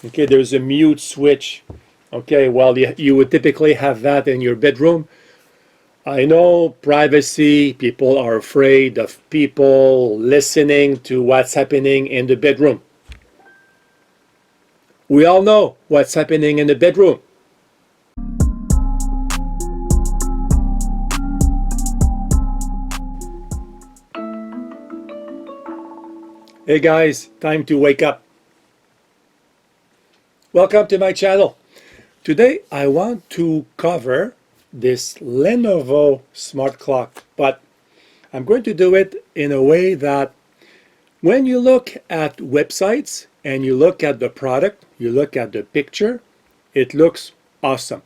Okay, there's a mute switch. Okay, well, you would typically have that in your bedroom. I know privacy, people are afraid of people listening to what's happening in the bedroom. We all know what's happening in the bedroom. Hey guys, time to wake up. Welcome to my channel. Today I want to cover this Lenovo Smart Clock, but I'm going to do it in a way that when you look at websites and you look at the product, you look at the picture, it looks awesome.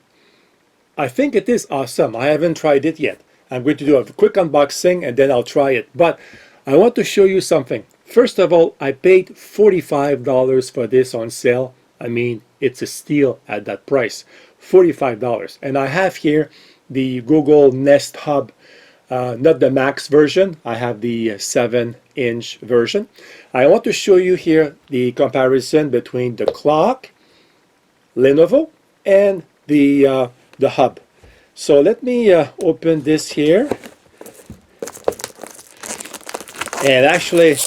I think it is awesome. I haven't tried it yet. I'm going to do a quick unboxing and then I'll try it. But I want to show you something. First of all, I paid $45 for this on sale. I mean, it's a steal at that price, $45. And I have here the Google Nest Hub, not the Max version. I have the 7-inch version. I want to show you here the comparison between the clock, Lenovo, and the hub. So let me open this here. And actually,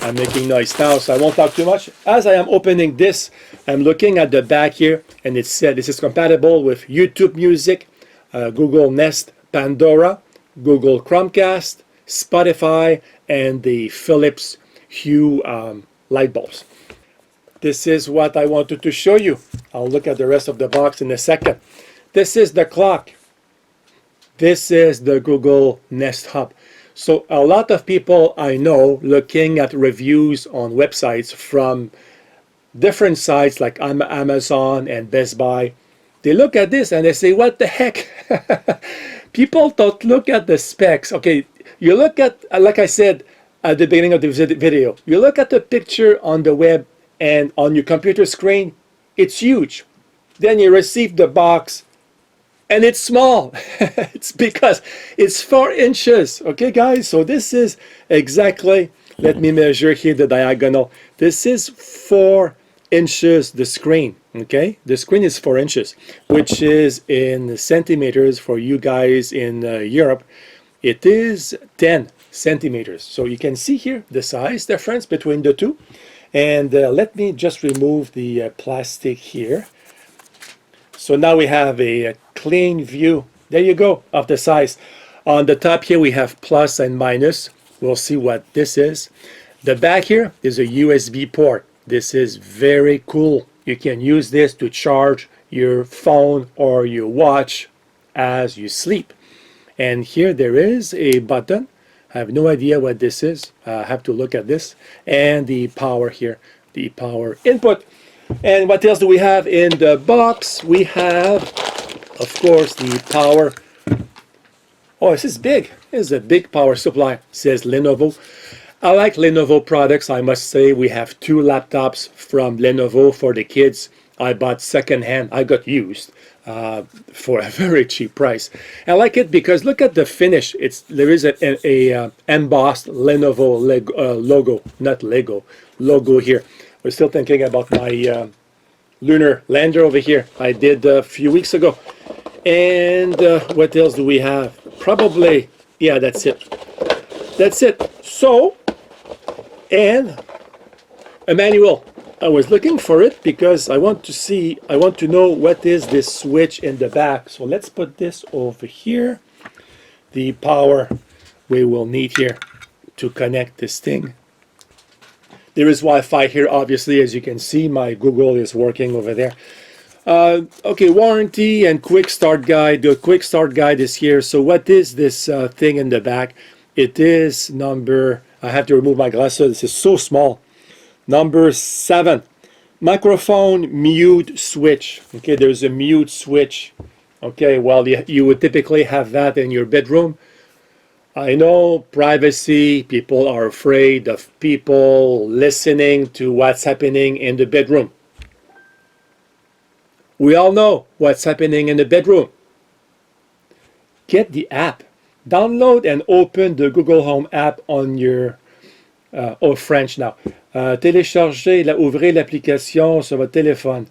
I'm making noise now, so I won't talk too much. As I am opening this, I'm looking at the back here, and it said this is compatible with YouTube Music, Google Nest, Pandora, Google Chromecast, Spotify, and the Philips Hue light bulbs. This is what I wanted to show you. I'll look at the rest of the box in a second. This is the clock. This is the Google Nest Hub. So a lot of people I know looking at reviews on websites from different sites like Amazon and Best Buy, they look at this and they say, what the heck? People don't look at the specs. Okay, you look at, like I said at the beginning of the video, you look at the picture on the web and on your computer screen, it's huge. Then you receive the box and it's small. It's because it's 4 inches. Okay, guys, so this is exactly, let me measure here the diagonal. This is 4 inches, the screen. Okay, the screen is 4 inches, which is in centimeters for you guys in Europe. It is 10 centimeters. So you can see here the size difference between the two. And let me just remove the plastic here. So now we have a clean view, there you go, of the size. On the top here we have plus and minus. We'll see what this is. The back here is a USB port. This is very cool. You can use this to charge your phone or your watch as you sleep. And here there is a button. I have no idea what this is. I have to look at this. And the power here, the power input. And what else do we have in the box? We have, of course, the power. Oh, this is big. This is a big power supply. It says Lenovo. I like Lenovo products. I must say we have 2 laptops from Lenovo for the kids. I bought secondhand. I got used for a very cheap price. I like it because look at the finish. There is a embossed Lenovo logo, not Lego, logo here. We're still thinking about my lunar lander over here. I did a few weeks ago. And what else do we have? Probably, yeah, that's it. That's it. So, and a manual. I was looking for it because I want to know what is this switch in the back. So let's put this over here. The power we will need here to connect this thing. There is Wi-Fi here, obviously, as you can see. My Google is working over there. Okay, warranty and quick start guide. The quick start guide is here. So what is this thing in the back? It is number, I have to remove my glasses. This is so small. Number 7, microphone mute switch. Okay, there's a mute switch. Okay, well, you would typically have that in your bedroom. I know privacy, people are afraid of people listening to what's happening in the bedroom. We all know what's happening in the bedroom. Get the app. Download and open the Google Home app on your, French now. Ouvrez l'application sur votre téléphone.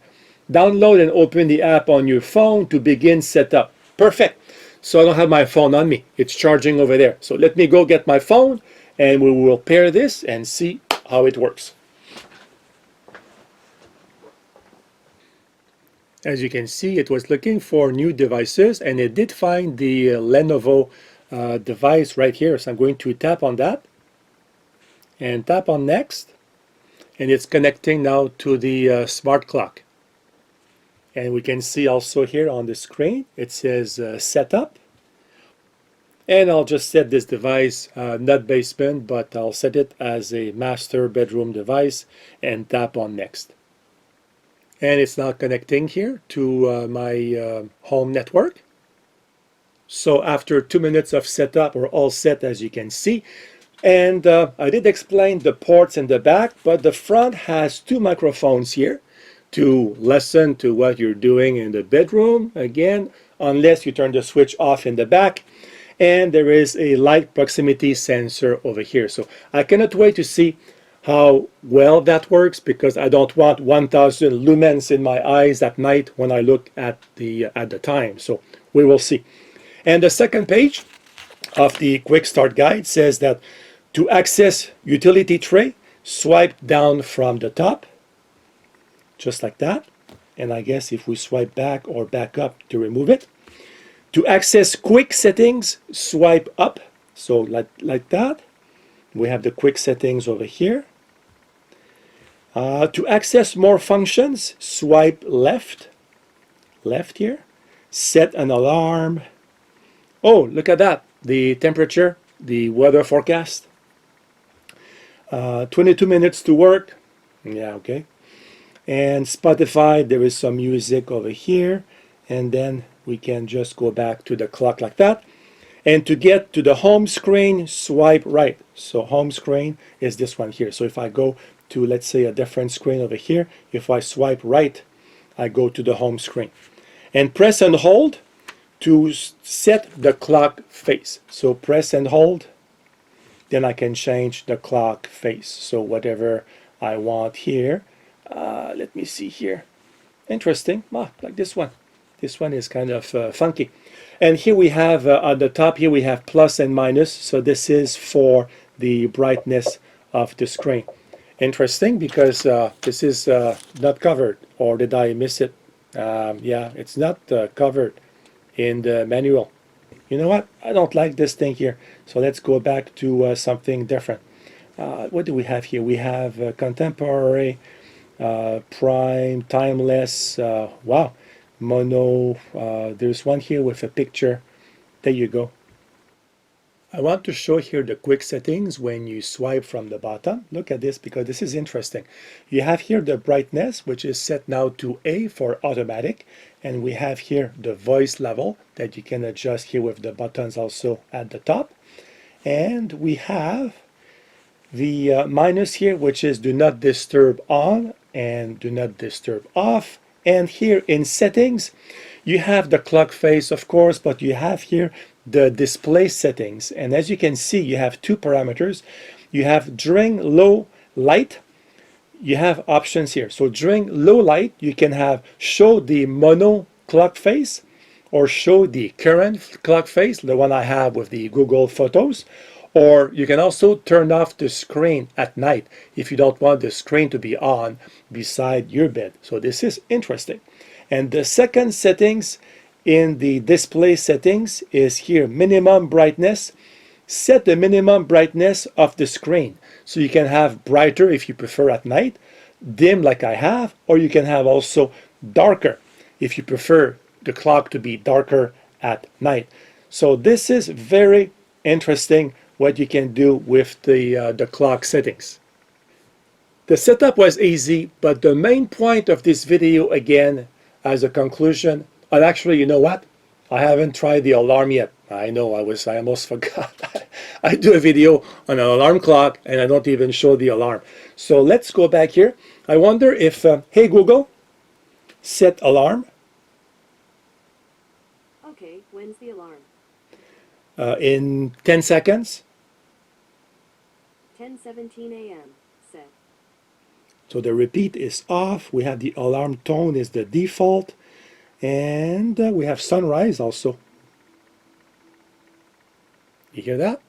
Download and open the app on your phone to begin setup. Perfect. So I don't have my phone on me. It's charging over there. So let me go get my phone and we will pair this and see how it works. As you can see, it was looking for new devices and it did find the Lenovo device right here. So I'm going to tap on that and tap on next. And it's connecting now to the smart clock. And we can see also here on the screen, it says setup. And I'll just set this device, not basement, but I'll set it as a master bedroom device and tap on next. And it's now connecting here to my home network. So after 2 minutes of setup, we're all set, as you can see. And I did explain the ports in the back, but the front has 2 microphones here to listen to what you're doing in the bedroom, again, unless you turn the switch off in the back. And there is a light proximity sensor over here. So I cannot wait to see how well that works, because I don't want 1000 lumens in my eyes at night when I look at the time. So we will see. And the second page of the quick start guide says that to access utility tray, swipe down from the top, just like that. And I guess if we swipe back or back up to remove it. To access quick settings, swipe up, so like that. We have the quick settings over here. To access more functions, swipe left here. Set an alarm. Oh, look at that, the temperature, the weather forecast. 22 minutes to work. Yeah, okay. And Spotify, there is some music over here. And then we can just go back to the clock like that. And to get to the home screen, swipe right. So home screen is this one here. So if I go to, let's say, a different screen over here, if I swipe right, I go to the home screen. And press and hold to set the clock face. So press and hold, then I can change the clock face. So whatever I want here. Let me see here. Interesting. Like this one. This one is kind of funky. And here we have, on the top here, we have plus and minus. So this is for the brightness of the screen. Interesting, because this is not covered. Or did I miss it? Yeah, it's not covered in the manual. You know what? I don't like this thing here. So let's go back to something different. What do we have here? We have contemporary, prime, timeless. Wow. Mono. There's one here with a picture. There you go. I want to show here the quick settings when you swipe from the bottom. Look at this, because this is interesting. You have here the brightness, which is set now to A for automatic. And we have here the voice level that you can adjust here with the buttons also at the top. And we have the minus here, which is do not disturb on and do not disturb off. And here in settings, you have the clock face, of course, but you have here the display settings. And as you can see, you have 2 parameters. You have during low light, you have options here. So during low light, you can have show the mono clock face or show the current clock face, the one I have with the Google Photos. Or you can also turn off the screen at night if you don't want the screen to be on beside your bed. So this is interesting. And the second settings in the display settings is here, minimum brightness. Set the minimum brightness of the screen. So you can have brighter if you prefer at night, dim like I have, or you can have also darker if you prefer the clock to be darker at night. So this is very interesting what you can do with the clock settings. The setup was easy, but the main point of this video, again, as a conclusion, and actually, you know what? I haven't tried the alarm yet. I know, I almost forgot. I do a video on an alarm clock and I don't even show the alarm. So let's go back here. I wonder if, hey Google, set alarm. Okay, when's the alarm? In 10 seconds. 10:17 a.m. Set. So the repeat is off. We have the alarm tone is the default. And we have sunrise also. You hear that?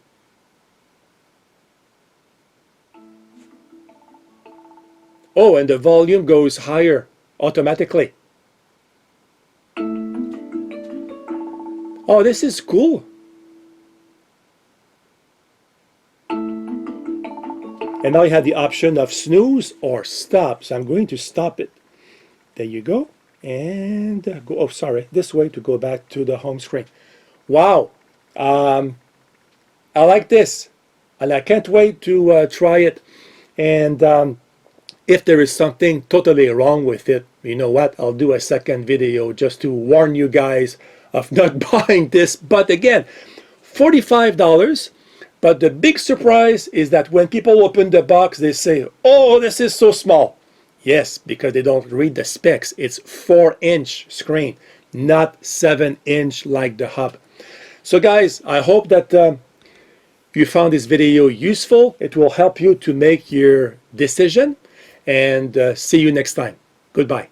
Oh, and the volume goes higher automatically. Oh, this is cool. And now you have the option of snooze or stop. So I'm going to stop it. There you go. And go, oh, sorry, this way to go back to the home screen. Wow. I like this. And I can't wait to try it. And if there is something totally wrong with it, you know what? I'll do a second video just to warn you guys of not buying this. But again, $45. But the big surprise is that when people open the box, they say, oh, this is so small. Yes, because they don't read the specs. It's 4-inch screen, not 7-inch like the hub. So guys, I hope that you found this video useful. It will help you to make your decision. And see you next time. Goodbye.